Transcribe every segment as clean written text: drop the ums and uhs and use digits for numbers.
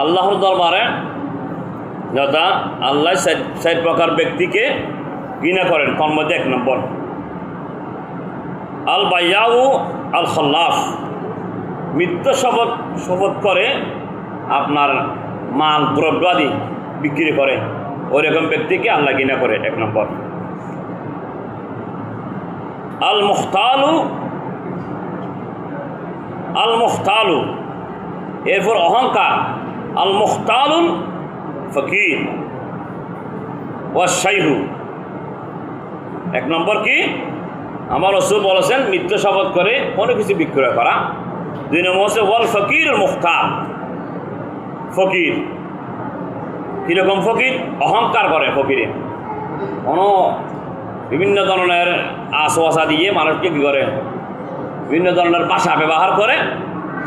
আল্লাহর দরবারে যথা আল্লাহ চার প্রকার ব্যক্তিকে ঘৃণা করেন। তার মধ্যে 1 নম্বর আল বাইয়াউ আল খল্লাফ, মিথ্যা শপথ করে আপনার মাল দ্রব্য আদি বিক্রি করে, ওই রকম ব্যক্তিকে আল্লাহ ঘৃণা করে 1 নম্বর। আল মুখতালু, এরপর অহংকার। আল মুখতালুল ফকির ওয়াশাইহু, 1 নম্বর কি আমার রাসূল বলেছেন মিথ্যা শপথ করে কোনো কিছু বিক্রয় করা। 2 নম্বর হচ্ছে ওয়াল ফকির মুখতাল, ফকির কীরকম ফকির? অহংকার করে ফকিরে, কোনো বিভিন্ন ধরনের আশা দিয়ে মানুষকে কী করে, বিভিন্ন ধরনের ভাষা ব্যবহার করে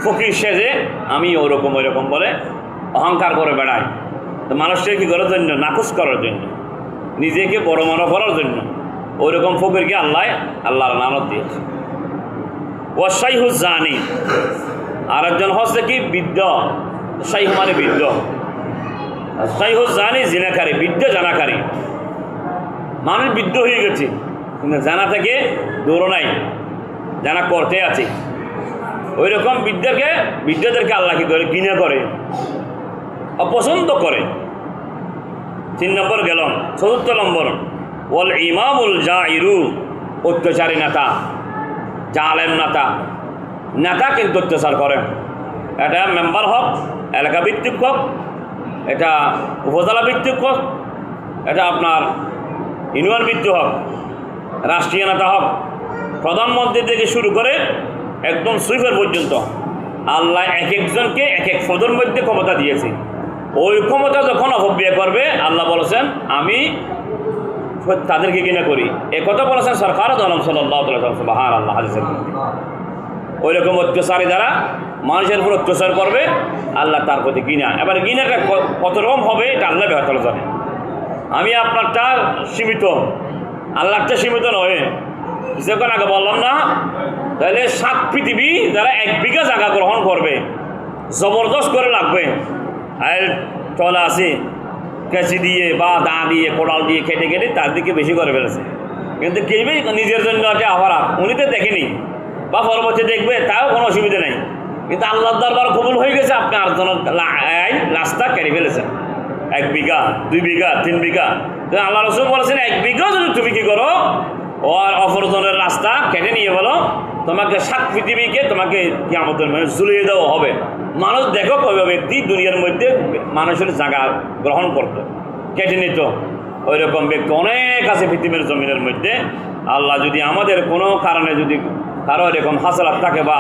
ফকির সেজে আমি ওরকম ওইরকম বলে অহংকার করে বেড়ায়। তো মানুষকে কী করার জন্য? নাকুশ করার জন্য, নিজেকে বড় মনে করার জন্য ওইরকম ফকিরকে আল্লাহর লানত দিয়েছে। ওয়াশাইহু জানি, আর একজন হচ্ছে কি বৃদ্ধ, শাইহু মানে বৃদ্ধ, শাইহু জানি জিনাকারী, বৃদ্ধ জানাকারী। মানুষ বৃদ্ধ হয়ে গেছে কিন্তু জানা থেকে দূর নাই, জানা করতে আছে। ওই রকম বৃদ্ধদেরকে আল্লাহ কি করে? ঘৃণা করে, অপছন্দ করে। 3 নম্বর গেল। 4 নম্বর ওয়াল ইমামুল জাইরু, অত্যাচারী নেতা, জালেম নেতা কিন্তু অত্যাচার করে। এটা মেম্বার হোক, এলাকা ভিত্তিক হোক, এটা উপজেলা ভিত্তিক হোক, এটা আপনার ইউনিয়ন ভিত্তিক হোক, রাষ্ট্রীয় নেতা হোক, প্রধানমন্ত্রী থেকে শুরু করে একদম সুইফার পর্যন্ত আল্লাহ এক একজনকে এক এক পদের মধ্যে ক্ষমতা দিয়েছে। ওই ক্ষমতা যখন অপব্যয় করবে আল্লাহ বলেছেন আমি তাদেরকে ঘৃণা করি। একথা বলেছেন সরকার আলম সাল্লাল্লাহু আলাইহি ওয়াসাল্লাম, সুবহানাল্লাহ, হাদিসের মধ্যে। ওই রকম অত্যাচারী দ্বারা মানুষের উপর অত্যাচার করবে আল্লাহ তার প্রতি ঘৃণা। এবার ঘৃণাটা কত রকম হবে এটা আল্লাহ বেহতর জানে। আমি আপনারটা সীমিত, আল্লাহটা সীমিত নয়। যখন আগে বললাম না, তাহলে 7 পৃথিবী যারা 1 বিঘা জায়গা গ্রহণ করবে জবরদস্ত করে লাগবে, আর চলে আসি কেঁচি দিয়ে বা দা দিয়ে কোড়াল দিয়ে কেটে কেটে তার দিকে বেশি করে ফেলেছে। কিন্তু কেবে নিজের জন্য একটা আভারা, উনি তো দেখেনি বা পরবর্তী দেখবে, তাও কোনো অসুবিধা নেই। কিন্তু আল্লাহর দরবার কবুল হয়ে গেছে, আপনি আরেকজনের রাস্তা কেটে ফেলেছেন। 1 বিঘা 2 বিঘা 3 বিঘা, আল্লাহ রাসূল বলেছেন 1 বিঘা যদি তুমি কি করো ওর অপরজনের রাস্তা কেটে নিয়ে বলো, তোমাকে 7 পৃথিবীকে তোমাকে কিয়ামতের মধ্যে ঝুলিয়ে দেওয়া হবে। মানুষ দেখো কবে ব্যক্তি দুনিয়ার মধ্যে মানুষের জায়গা গ্রহণ করতো, কেটে নিত। ওই রকম ব্যক্তি অনেক আছে পৃথিবীর জমিনের মধ্যে। আল্লাহ যদি আমাদের কোনো কারণে যদি কারো এরকম হাসরাত থাকে বা